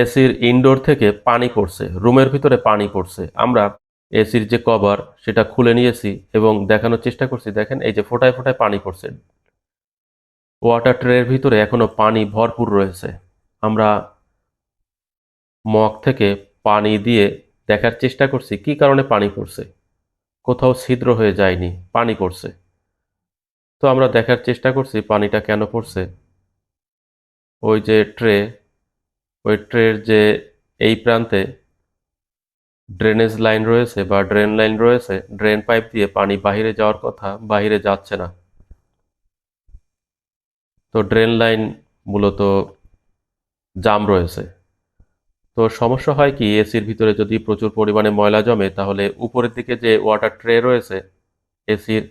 এসির ইনডোর থেকে পানি পড়ছে, রুমের ভিতরে পানি পড়ছে। আমরা এসির যে কভার সেটা খুলে নিয়েছি এবং দেখানোর চেষ্টা করছি। দেখেন এই যে ফোঁটায় ফোঁটায় পানি পড়ছে, ওয়াটার ট্রের ভিতরে এখনো পানি ভরপুর রয়েছে। আমরা মগ থেকে পানি দিয়ে দেখার চেষ্টা করছি কি কারণে পানি পড়ছে। কোথাও ছিদ্র হয়ে যায়নি, পানি পড়ছে। তো আমরা দেখার চেষ্টা করছি পানিটা কেন পড়ছে। ওই যে ট্রে, ওই ট্রের যে এই প্রান্তে ড্রেনেজ লাইন রয়েছে বা ড্রেন লাইন রয়েছে, ড্রেন পাইপ দিয়ে পানি বাহিরে যাওয়ার কথা, বাহিরে যাচ্ছে না। তো ড্রেন লাইন মূলত জাম রয়েছে। তো সমস্যা হয় কি, এসির ভিতরে যদি প্রচুর পরিমাণে ময়লা জমে তাহলে উপরের দিকে যে ওয়াটার ট্রে রয়েছে, এসির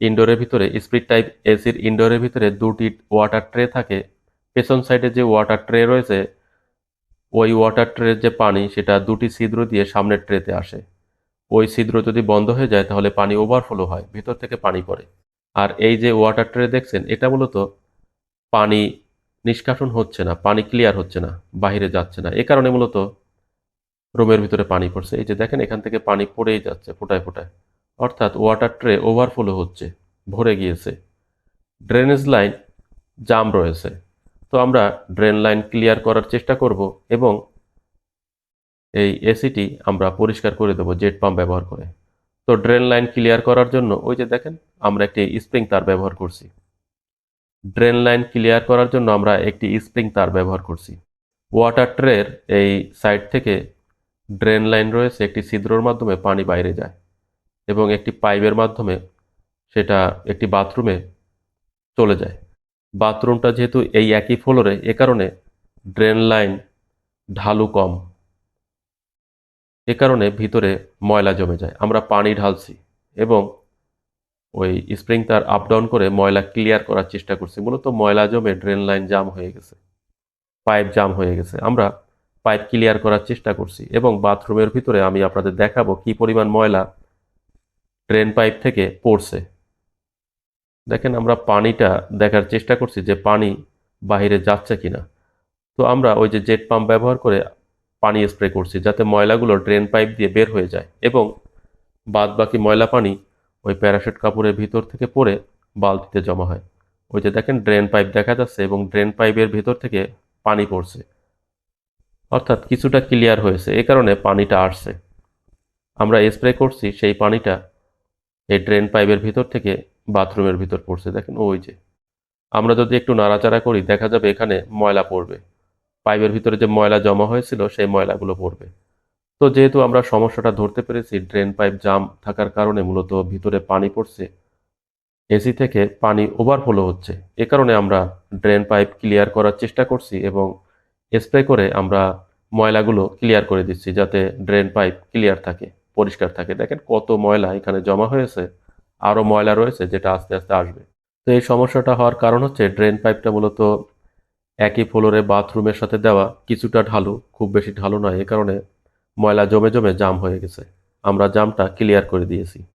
ইনডোরের ভিতরে স্প্লিট টাইপ এসির ইনডোরের ভিতরে দুটি ওয়াটার ট্রে থাকে। পেছন সাইডে যে ওয়াটার ট্রে রয়েছে, ওই ওয়াটার ট্রের যে পানি সেটা দুটি ছিদ্র দিয়ে সামনের ট্রেতে আসে। ওই ছিদ্র যদি বন্ধ হয়ে যায় তাহলে পানি ওভারফ্লো হয়, ভিতর থেকে পানি পড়ে। আর এই যে ওয়াটার ট্রে দেখছেন, এটা মূলত পানি নিষ্কাশন হচ্ছে না, পানি ক্লিয়ার হচ্ছে না, বাহিরে যাচ্ছে না। এ কারণে মূলত রুমের ভিতরে পানি পড়ছে। এই যে দেখেন এখান থেকে পানি পড়েই যাচ্ছে ফোঁটায় ফোঁটায়, অর্থাৎ ওয়াটার ট্রে ওভারফ্লো হচ্ছে, ভরে গিয়েছে। ড্রেনেজ লাইন জাম রয়েছে। তো আমরা ড্রেন লাইন ক্লিয়ার করার চেষ্টা করব এবং এই এসিটি আমরা পরিষ্কার করে দেবো জেট পাম্প ব্যবহার করে। তো ড্রেন লাইন ক্লিয়ার করার জন্য ওই যে দেখেন আমরা একটি স্প্রিং তার ব্যবহার করছি। ড্রেন লাইন ক্লিয়ার করার জন্য আমরা একটি স্প্রিং তার ব্যবহার করছি। ওয়াটার ট্রের এই সাইড থেকে ড্রেন লাইন রয়েছে, একটি ছিদ্রর মাধ্যমে পানি বাইরে যায় এবং একটি পাইপের মাধ্যমে সেটা একটি বাথরুমে চলে যায়। বাথরুমটা যেহেতু এই একই ফ্লোরে, এ কারণে ড্রেন লাইন ঢালু কম, এ কারণে ভিতরে ময়লা জমে যায়। আমরা পানি ঢালছি এবং ওই স্প্রিং তার আপ ডাউন করে ময়লা ক্লিয়ার করার চেষ্টা করছি। মূলত ময়লা জমে ড্রেন লাইন জাম হয়ে গেছে, পাইপ জাম হয়ে গেছে। আমরা পাইপ ক্লিয়ার করার চেষ্টা করছি এবং বাথরুমের ভিতরে আমি আপনাদের দেখাবো কি পরিমাণ ময়লা ড্রেন পাইপ থেকে পড়ছে। দেখেন আমরা পানিটা দেখার চেষ্টা করছি যে পানি বাহিরে যাচ্ছে কিনা। তো আমরা ওই যে জেট পাম্প ব্যবহার করে পানি স্প্রে করছি যাতে ময়লাগুলো ড্রেন পাইপ দিয়ে বের হয়ে যায় এবং বাদ বাকি ময়লা পানি ওই প্যারাশুট কাপড়ের ভিতর থেকে পড়ে বালতিতে জমা হয়। ওই যে দেখেন ড্রেন পাইপ দেখা যাচ্ছে এবং ড্রেন পাইপের ভিতর থেকে পানি পড়ছে, অর্থাৎ কিছুটা ক্লিয়ার হয়েছে, এ কারণে পানিটা আসছে। আমরা স্প্রে করছি, সেই পানিটা এই ড্রেন পাইপের ভিতর থেকে বাথরুমের ভিতর পড়ছে। দেখেন ওই যে আমরা যদি একটু নাড়াচাড়া করি দেখা যাবে এখানে ময়লা পড়বে, পাইপের ভিতরে যে ময়লা জমা হয়েছিল সেই ময়লাগুলো পড়বে। তো যেহেতু আমরা সমস্যাটা ধরতে পেরেছি, ড্রেন পাইপ জাম থাকার কারণে মূলত ভিতরে পানি পড়ছে, এসি থেকে পানি ওভারফ্লো হচ্ছে, এ কারণে আমরা ড্রেন পাইপ ক্লিয়ার করার চেষ্টা করছি এবং স্প্রে করে আমরা ময়লাগুলো ক্লিয়ার করে দিচ্ছি যাতে ড্রেন পাইপ ক্লিয়ার থাকে, পরিষ্কার থাকে। দেখেন কত ময়লা এখানে জমা হয়েছে, আরও ময়লা রয়েছে যেটা আস্তে আস্তে আসবে। তো এই সমস্যাটা হওয়ার কারণ হচ্ছে ড্রেন পাইপটা মূলত একই ফ্লোরে বাথরুমের সাথে দেওয়া, কিছুটা ঢালু, খুব বেশি ঢালু নয়, এ কারণে ময়লা জমে জমে জাম হয়ে গেছে। আমরা জামটা ক্লিয়ার করে দিয়েছি।